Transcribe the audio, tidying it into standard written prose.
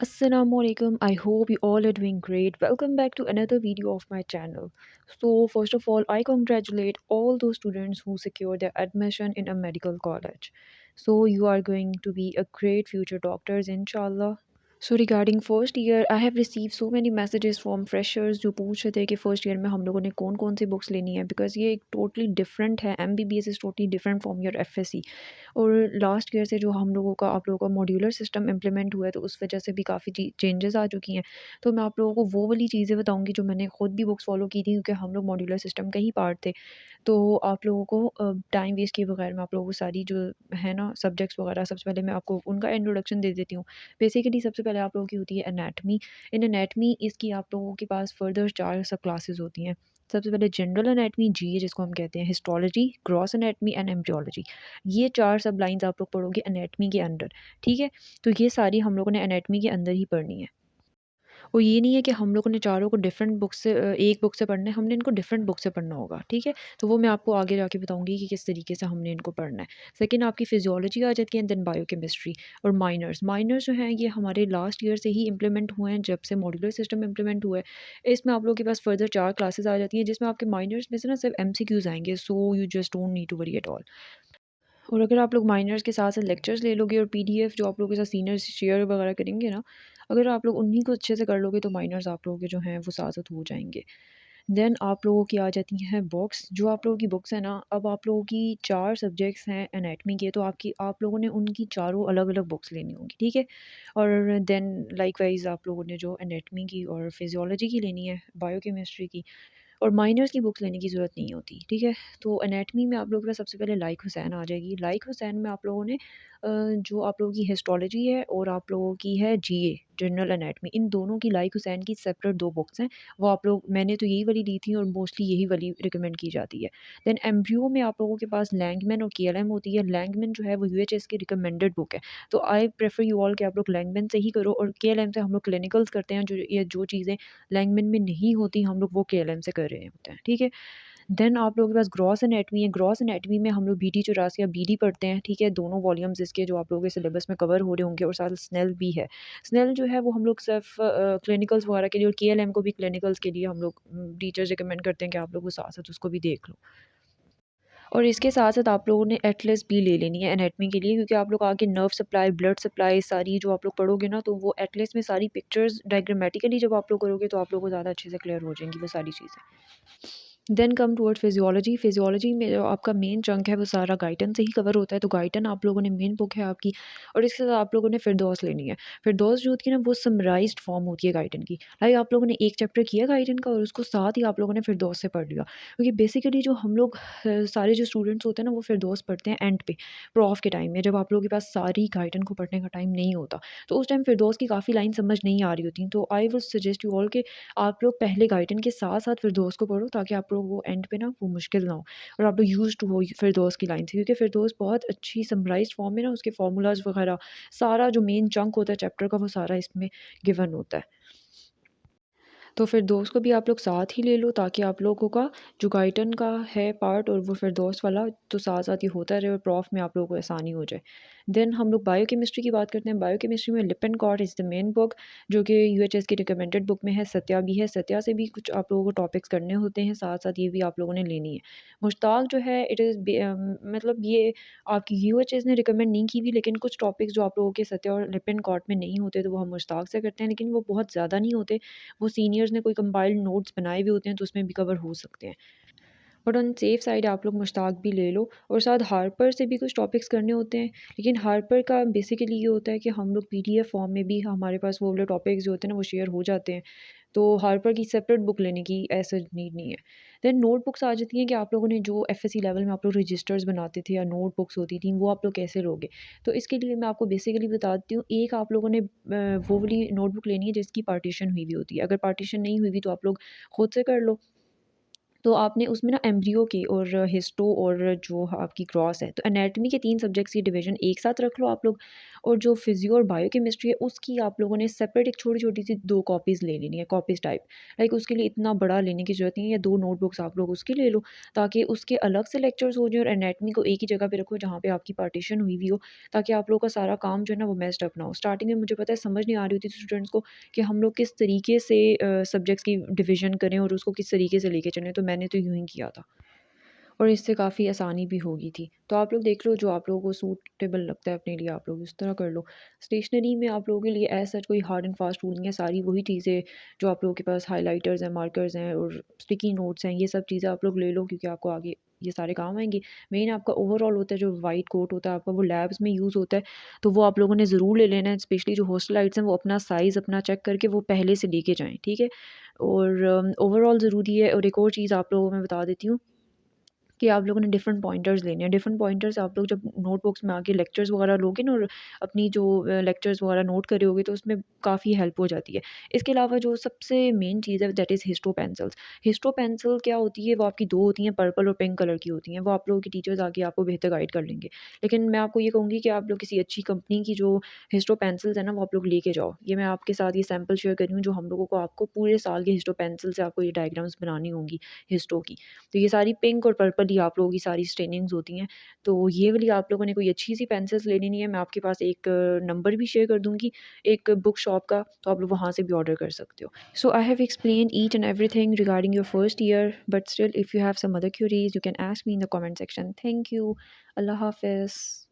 Assalamualaikum. I hope you all are doing great. Welcome back to another video of my channel. So, first of all, I congratulate all those students who secured their admission in a medical college. So, you are going to be a great future doctors, inshallah. So regarding first year I have receive so many messages from freshers जो पूछ रहे थे कि first year में हम लोगों ने कौन कौन सी बुक्स लेनी है बिकॉज ये एक टोटली डिफरेंट है MBBS is totally different from your FSc और लास्ट ईयर से जो हम लोगों का आप लोगों का मॉड्यूलर सिस्टम इम्प्लीमेंट हुआ है तो उस वजह से भी काफ़ी चेंजेस आ चुकी हैं। तो मैं आप लोगों को वो वाली चीज़ें बताऊँगी जो मैंने खुद भी बुक्स फॉलो की थी क्योंकि हम लोग मॉड्यूलर सिस्टम का ही पार्ट थे। तो आप लोगों को टाइम वेस्ट किए बगैर मैं आप लोगों को सारी जो है ना सब्जेक्ट्स वगैरह सबसे पहले मैं आपको उनका इंट्रोडक्शन दे देती हूँ। बेसिकली सबसे पहले आप लोगों की होती है एनाटमी। इन एनाटमी इसकी आप लोगों के पास फर्दर 4 सब क्लासेस होती हैं। सबसे पहले जनरल एनाटमी जीए जिसको हम कहते हैं, histology, gross anatomy and embryology. ये 4 सब लाइन्स आप लोग पढ़ोगे एनाटमी के अंडर, ठीक है? तो ये सारी हम लोगों ने एनाटमी के अंदर ही पढ़नी है। और ये नहीं है कि हम लोगों ने चारों को डिफरेंट बुक से एक बुक से पढ़ना है, हमने इनको डिफरेंट बुक से पढ़ना होगा, ठीक है? तो वो मैं आपको आगे जाके बताऊँगी कि किस तरीके से हमने इनको पढ़ना है। सेकंड आपकी फिज़ियोलॉजी आ जाती है एंड देन बायोकेमिस्ट्री और माइनर्स। माइनर्स जो हैं ये हमारे लास्ट ईयर से ही इम्प्लीमेंट हुए हैं जब से मॉड्यूलर सिस्टम इम्प्लीमेंट हुआ है। इसमें आप लोगों के पास फर्दर 4 क्लासेस आ जाती हैं जिसमें आपके माइनर्स में से ना सिर्फ एमसीक्यूज़ आएँगे, so you just don't need to worry at all. और अगर आप लोग माइनर्स के साथ-साथ लेक्चर्स ले लोगे और पीडीएफ जो आप लोगों के साथ सीनियर्स शेयर वगैरह करेंगे ना, अगर आप लोग उन्हीं को अच्छे से कर लोगे तो माइनर्स आप लोगों के जो हैं वो साथ-साथ हो जाएँगे। देन आप लोगों की आ जाती हैं बुक्स, जो आप लोगों की बुक्स हैं ना, अब आप लोगों की 4 सब्जेक्ट्स हैं एनाटमी के, तो आप लोगों ने उनकी चारों अलग-अलग बुक्स लेनी होंगी, ठीक है? और देन लाइकवाइज़ आप लोगों ने जो एनाटमी की और फिज़ियोलॉजी की लेनी है, बायोकेमिस्ट्री की और माइनर्स की बुक्स लेने की ज़रूरत नहीं होती, ठीक है? तो एनाटमी में आप लोगों के पास सबसे पहले लाइक हुसैन आ जाएगी। लाइक हुसैन में आप लोगों ने जो आप लोगों की हिस्टोलॉजी है और आप लोगों की है जीए, जनरल एनाटमी, इन दोनों की लाइक हुसैन की सेपरेट 2 बुक्स हैं। वो आप लोग मैंने तो यही वाली ली थी और मोस्टली यही वाली रिकमेंड की जाती है। देन एम्ब्रियो में आप लोगों के पास लैंगमैन और केएलएम होती है। लैंगमैन जो है वो यूएचएस की रिकमेंडेड बुक है। तो आई प्रेफ़र यू ऑल कि आप लोग लैंगमैन से ही करो और केएलएम से हम लोग क्लिनिकल्स करते हैं जो चीज़ें लैंगमैन में नहीं होती हम लोग वो केएलएम से कर रहे होते हैं, ठीक है? देन आप लोगों के पास ग्रॉस एनाटमी है। ग्रॉस एनाटमी में हम लोग बीटी 84 या बीडी पढ़ते हैं, ठीक है? दोनों वॉल्यूम्स इसके जो आप लोगों के सिलेबस में कवर हो रहे होंगे और साथ स्नेल भी है। स्नेल जो है वो हम लोग सिर्फ़ क्लिनिकल्स वगैरह के लिए और केएलएम को भी क्लिनिकल्स के लिए हम लोग टीचर्स रिकमेंड करते हैं कि आप लोग वो साथ-साथ उसको भी देख लो। और इसके साथ-साथ आप लोगों ने एटलस भी ले लेनी है एनाटमी के लिए क्योंकि आप लोग आगे नर्व सप्लाई, ब्लड सप्लाई सारी जो आप लोग पढ़ोगे ना, तो वो एटलस में सारी पिक्चर्स डायग्रामेटिकली जब आप लोग करोगे तो आप लोगों को ज़्यादा अच्छे से क्लियर हो जाएँगी वो सारी चीज़ें। Then come towards physiology. Physiology में जो आपका मेन चंक है वो सारा गाइटन से ही कवर होता है, तो गाइटन आप लोगों ने मेन बुक है आपकी और इसके साथ आप लोगों ने फिरदौस लेनी है। फिरदौस जो होती है ना वो समराइज्ड फॉर्म होती है गाइटन की। लाइक आप लोगों ने एक चैप्टर किया गाइटन का और उसको साथ ही आप लोगों ने फिरदौस से पढ़ लिया। क्योंकि बेसिकली जो हम लोग सारे जो स्टूडेंट्स होते हैं ना वो फिरदौस पढ़ते हैं एंड पे, प्रॉफ के टाइम में जब आप लोगों के पास सारी गाइटन को पढ़ने का टाइम नहीं होता। तो उस टाइम फिरदौस की काफ़ी लाइन समझ नहीं आ रही होती। तो I would suggest you all के आप लोग पहले गाइडन के साथ-साथ फिरदौस को पढ़ो ताकि आप लोग वो एंड पे ना वो मुश्किल ना हो और आप लोग यूज़्ड टू हो फिरदौस की लाइन से क्योंकि फिरदौस बहुत अच्छी समराइज़्ड फॉर्म में ना उसके फ़ॉर्मूलाज़ वगैरह सारा जो मेन चंक होता है चैप्टर का वो सारा इसमें गिवन होता है। तो फिरदौस को भी आप लोग साथ ही ले लो ताकि आप लोगों का जो गाइडन का है पार्ट और वो फिरदौस वाला तो साथ-साथ ही होता रहे और प्रॉफ में आप लोगों को आसानी हो जाए। देन हम लोग बायोकेमिस्ट्री की बात करते हैं। बायोकेमिस्ट्री में लिपिन-कॉर्ड इज़ द मेन बुक जो कि यूएचएस की रिकमेंडेड बुक में है। सत्या भी है। सत्या से भी कुछ आप लोगों को टॉपिक्स करने होते हैं, साथ-साथ ये भी आप लोगों ने लेनी है। मुश्ताक जो है इट इज़ मतलब ये आपकी यूएचएस ने रिकमेंड नहीं की हुई लेकिन कुछ टॉपिक्स जो आप लोगों के सत्या और लिपिन-कॉर्ड में नहीं होते तो वो हम मुश्ताक से करते हैं लेकिन वो बहुत ज़्यादा नहीं होते। वो सीनियर्स ने कोई कंपाइल्ड नोट्स बनाए हुए होते हैं तो उसमें भी कवर हो सकते हैं। बट ऑन सेफ साइड आप लोग मुश्ताक भी ले लो और साथ हार्पर से भी कुछ टॉपिक्स करने होते हैं। लेकिन हार्पर का बेसिकली ये होता है कि हम लोग पीडीएफ फॉर्म में भी हमारे पास वो वाले टॉपिक्स जो होते हैं ना वो शेयर हो जाते हैं। तो हार्पर की सेपरेट बुक लेने की ऐसा नीड नहीं है। देन नोटबुक्स आ जाती हैं कि आप लोगों ने जो एफएससी लेवल में आप लोग रजिस्टर्स बनाते थे या नोटबुक्स होती थी वो आप लोग कैसे लोगे। तो इसके लिए मैं आपको बेसिकली बताती हूँ। एक आप लोगों ने वो वाली नोटबुक लेनी है जिसकी पार्टीशन हुई हुई होती है। अगर पार्टीशन नहीं हुई हुई तो आप लोग खुद से कर लो। तो आपने उसमें ना एम्ब्रियो के और हिस्टो और जो आपकी क्रॉस है, तो एनाटॉमी के 3 सब्जेक्ट्स की डिवीज़न एक साथ रख लो आप लोग, और जो फिज़ियो और बायोकेमिस्ट्री है उसकी आप लोगों ने सेपरेट एक छोटी-छोटी सी 2 कॉपीज़ ले लेनी है, कॉपीज़ टाइप। लाइक उसके लिए इतना बड़ा लेने की ज़रूरत नहीं है, या 2 नोटबुक्स आप लोग उसकी ले लो, ताकि उसके अलग से लेक्चर्स हो जाएँ और एनाटॉमी को एक ही जगह पे रखो जहाँ पे आपकी पार्टीशन हुई हुई हो, ताकि आप लोगों का सारा काम जो है ना वो मेस्ड अप ना हो। स्टार्टिंग में मुझे पता है समझ नहीं आ रही होती थी स्टूडेंट्स को कि हम लोग किस तरीके से सब्जेक्ट्स की डिवीज़न करें और उसको किस तरीके से लेके चलें, तो मैंने तो यूँ ही किया था। और इससे काफ़ी आसानी भी होगी थी। तो आप लोग देख लो जो आप लोगों को सूटेबल लगता है अपने लिए, आप लोग उस तरह कर लो। स्टेशनरी में आप लोगों के लिए एज़ सच कोई हार्ड एंड फास्ट रूल नहीं है, सारी वही चीज़ें जो आप लोगों के पास हाइलाइटर्स हैं, मार्कर्स हैं और स्टिकी नोट्स हैं, ये सब चीज़ें आप लोग ले लो क्योंकि आपको आगे ये सारे काम आएँगे। मेन आपका ओवरऑल होता है जो व्हाइट कोट होता है आपका, वो लैब्स में यूज़ होता है, तो वो आप लोगों ने ज़रूर ले लेना है। स्पेशली जो हॉस्टलाइट्स हैं वो अपना साइज़ अपना चेक करके वो पहले से लेके जाएँ, ठीक है? और ओवरऑल ज़रूरी है, और एक और चीज़ आप लोगों को मैं बता देती हूँ कि आप लोगों ने डिफरेंट पॉइंटर्स लेने हैं। डिफरेंट पॉइंटर्स आप लोग जब नोटबुक्स में आके लेक्चर्स वगैरह लोगे ना, और अपनी जो लेक्चर्स वगैरह नोट करे होगे, तो उसमें काफ़ी हेल्प हो जाती है। इसके अलावा जो सबसे मेन चीज़ है that is histo pencils. Histo pencil क्या होती है, वो आपकी 2 होती हैं, पर्पल और पिंक कलर की होती हैं। वो आप लोगों के टीचर्स आके आपको बेहतर गाइड कर लेंगे। लेकिन मैं आपको ये कहूँगी कि आप लोग किसी अच्छी कंपनी की जो हिस्टो पेंसिल्स हैं ना, वो आप लोग लेके जाओ। ये मैं आपके साथ ये सैंपल शेयर कर रही हूँ जो हम लोगों को आपको पूरे साल के हिस्टो पेंसिल से आपको ये डायग्राम्स बनानी होंगी हिस्टो की। तो ये सारी पिंक और पर्पल ही आप लोगों की सारी स्टेनिंग्स होती हैं। तो ये वाली आप लोगों ने कोई अच्छी-सी पेंसिल्स ले लेनी है। मैं आपके पास एक नंबर भी शेयर कर दूँगी, एक बुक शॉप का, तो आप लोग वहाँ से भी ऑर्डर कर सकते हो। So I have explained each and everything regarding your first year, but still if you have some other queries, you can ask me in the comment section. Thank you. Allah Hafiz.